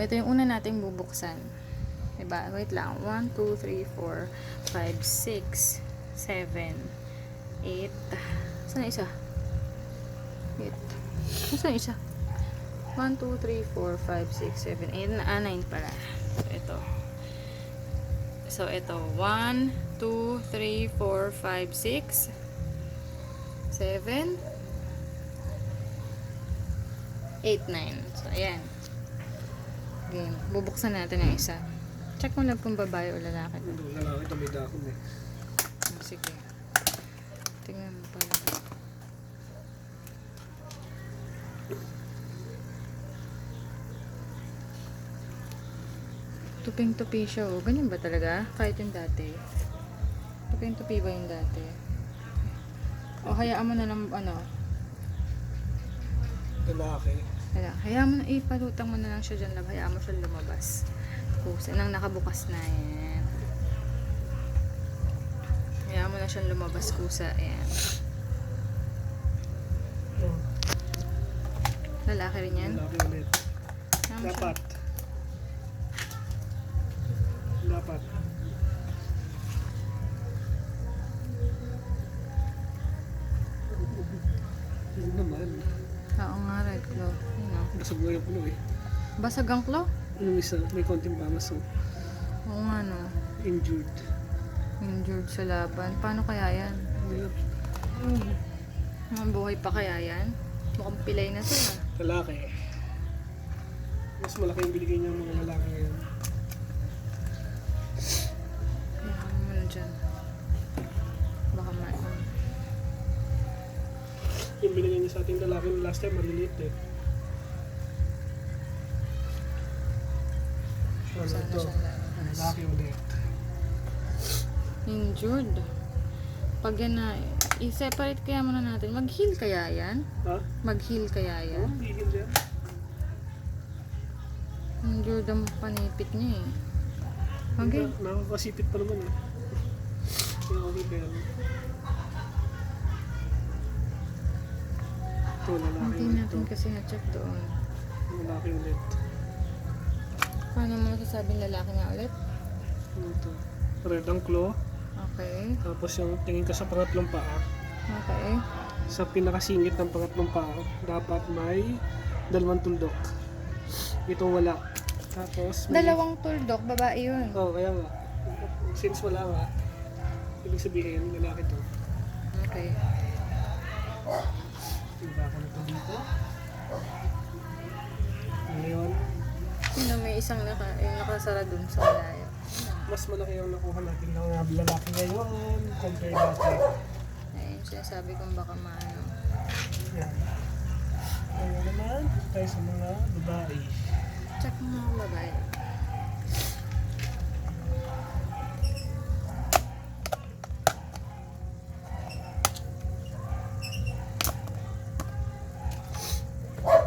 ito yung una nating bubuksan. Diba? Wait lang. 1, 2, 3, 4, 5, 6, 7, 8. Saan na isa? 8. Saan na isa? 1, 2, 3, 4, 5, 6, 7, 8. 9 pala. So, ito. 1, 2, 3, 4, 5, 6, 7, 8, 9. So, ayan. Game. Bubuksan natin ang isa. Check mo lang kung babae o lalaki. Lalaki ito, may dahon eh. Sige. Tingnan mo pala. Tuping-tupi siya, oh. Ganyan ba talaga? Kahit yung dati. Tuping-tupi ba yung dati? O, hayaan mo na lang, ano. Lalaki. Hayaan mo na, ipalutang mo na lang siya dyan, love. Hayaan mo siya lumabas. Kusa, nang nakabukas na, yan. Hayaan mo na siyang lumabas, kusa, yan. Oh, Lalaki rin yan? lalaki ulit. Hayaan mo siya. Dapat. Dapat. Yun naman. Oo nga, red claw. Yun, oh. Basag mo yung puno eh. Basag ang claw? Yung isa, may konting bamas oh. Oo nga, no. Injured. Injured sa laban. Paano kaya yan? Buhay pa kaya yan? Mukhang pilay na siya. Lalaki. Mas malaki yung binigay niya ng mga lalaki ngayon. Hayaan mo na dyan. Baka Yung binigay niya sa ating lalaki ng last time, maliliit eh. Ano sana ito? siya lalabas. Lalaki ulit. Injured. Pag yan na, i-separate kaya muna natin. Mag-heal kaya yan? Ha? Mag-heal kaya Oo, yan? hihil yan. Injured ang panipit niya eh. Okay. Nakakasipit pa naman eh. Kaya okay pa yan. Ito, lalaki Hindi ulit natin to. kasi na-check doon. Lalaki ulit. Paano mo nasasabing lalaki nga ulit? Ano ito? Red ang claw. Okay. Tapos yung tingin ka sa pangatlong paa. Okay. Sa pinakasingit ng pangatlong paa, dapat may dalawang tuldok. Ito wala. Tapos may... Dalawang tuldok, babae yun. Oo, kaya nga. Since wala nga, ibig sabihin, lalaki to. Okay. Iba ko na ito dito. Ngayon, Sino may isang yung nakasara dun sa malayo. mas malaki yung nakuha natin ng mga lalaki ngayon compare dati. Ayun, sinasabi kong baka maano. Yan. Ngayon naman, tayo sa mga babae. Check mo mga babae.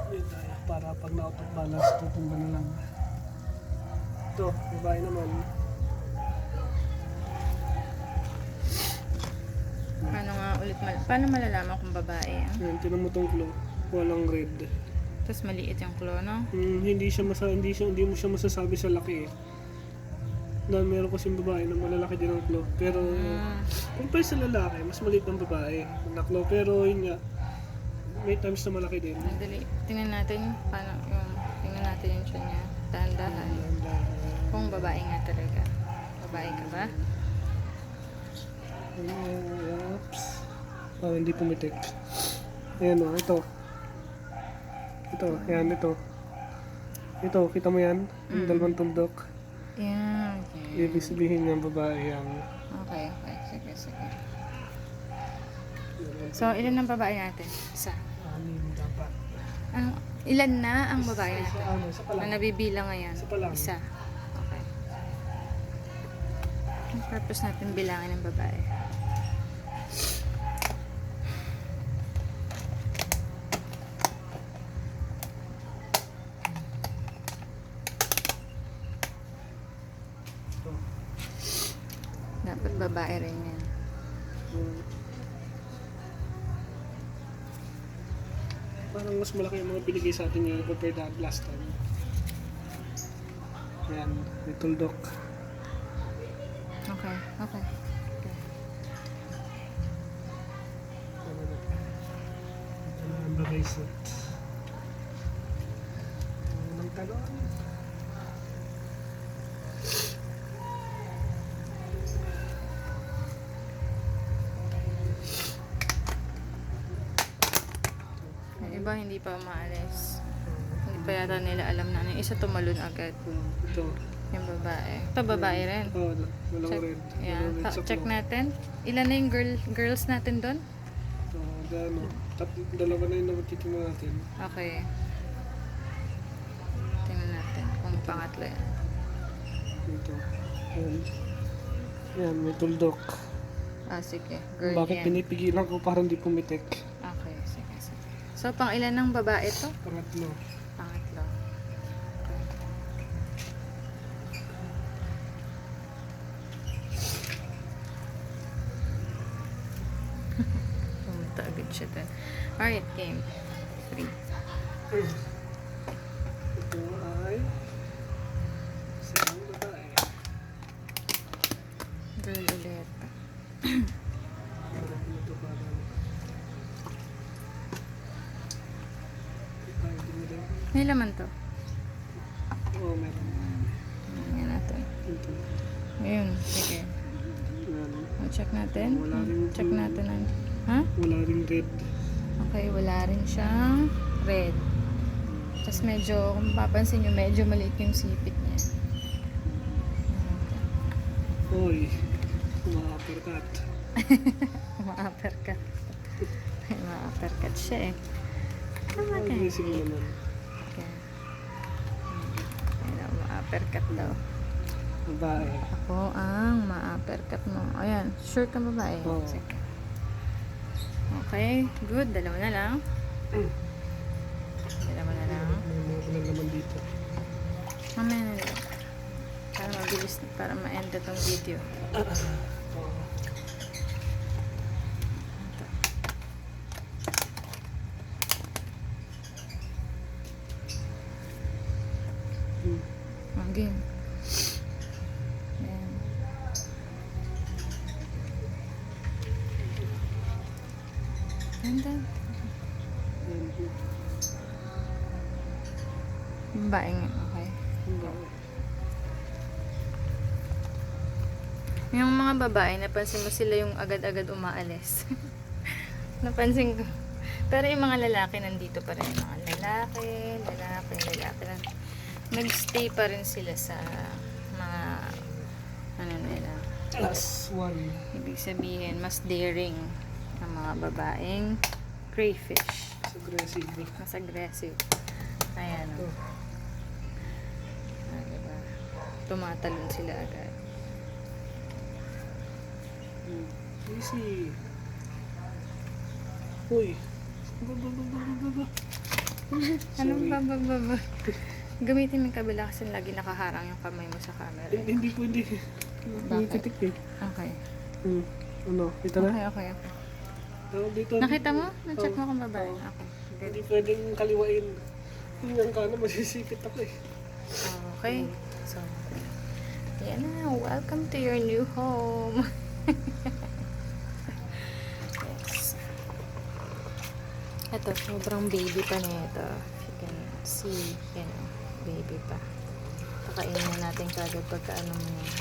Yun tayo, para pag na-out of balance, tutumba na lang. Ito, babae naman. Paano nga ulit, paano malalaman kung babae? Yan, tinan mo tong claw. Walang red. Tapos maliit yung claw, no? Hindi mo siya masasabi sa laki eh. Dahil meron kasing babae na malalaki din ang claw. Pero, compare sa lalaki, mas maliit ang babae na claw. Pero yun nga, may times na malaki din. Madali. Tingnan natin paano yung, tingnan natin yung siya niya. Dahan-dahan. Kung babae nga talaga. Babae ka ba? Oops. Parang hindi pumitik. Ayan o, ito. Ito, ayan, ito. Ito, kita mo yan? Yung dalawang tuldok. Yeah, okay. Ibig sabihin ng babae yan. Okay, okay. Sige, sige. So, ilan ang babae natin? Isa. Anim dapat. Ilan na ang babae natin? Isa pa lang. Na nabibilang ngayon? Isa pa lang. Isa. Okay. Ang purpose natin bilangin ng babae. Dapat babae rin yan. Parang mas malaki yung mga binigay sa atin ngayon compared to last time. Yan, may tuldok. Okay, okay. Ito na ang bracelet. Ang talon. Yung iba hindi pa umaalis. Hindi pa yata nila alam na. Yung isa tumalon agad. Ito. Yung babae. Ito babae rin. Oh, walang Check, red. yeah. Walang red sa Check claw. natin. Ilan na yung girls natin doon? Gano. Dalawa na yung nakatitingnan natin. Okay. Tingnan natin kung pangatlo yan. Ito. Yan. Yan, may tuldok. Ah, sige. Girl Bakit yan. pinipigilan ko para hindi pumitik? Okay, sige, sige. So, pang ilan ng babae to? Pangatlo. Pangatlo. Pumunta agad siya dun. Alright, game. 3. Ito ay isang babae. Girl ulit. Parang ito parang ay, di mo din. May laman to. Oo, meron. Tingnan natin. Ito. Ayun, sige. Yan. Check natin. Wala rin Check yung- natin. Ha? Wala ring red. Okay, wala rin siyang red. Tapos medyo, kung mapapansin nyo, medyo maliit yung sipit niya. Hoy, uma-uppercut. Ma-uppercut. Ma-uppercut siya eh. Ang Okay. aggressive naman. Okay. Ayun, ma-uppercut daw. Babae. Ako ang ma-uppercut mo. Ayan, sure ka babae? Oo. Sige. Okay, good. Dalawa na lang. Dalawa na lang. May mga ulan naman dito. Mamaya na lang. Para mabilis, para ma-end itong video. Oo. Game. Ayan. Ganda. Babae nga. Okay. Yung mga babae, napansin mo sila yung agad-agad umaalis. Napansin ko. Pero yung mga lalaki nandito pa rin. Mga lalaki na. Nagstay pa rin sila sa mga ano nila. Plus one. Ibig sabihin, mas daring ang mga babaeng crayfish. Mas aggressive. Mas aggressive. Ayan. Ito. Diba? Tumatalon sila agad. Easy. Uy. Ba. Anong bababa? Gamitin mo yung kabila kasi lagi nakaharang yung kamay mo sa camera. Hindi po, hindi. Hindi Bakit? titik eh. Okay. Ano? Kita na? Okay. Dito. Nakita mo? Na-check mo kung babae? Oo. Okay. Hindi pwedeng kaliwain. Tingnan ka na, masisipit ako eh. Okay. So, yan na. Welcome to your new home. Yes. Ito, sobrang baby pa nito. If you can see, baby pa. Pakainin na natin kagad pagka ano mo yan.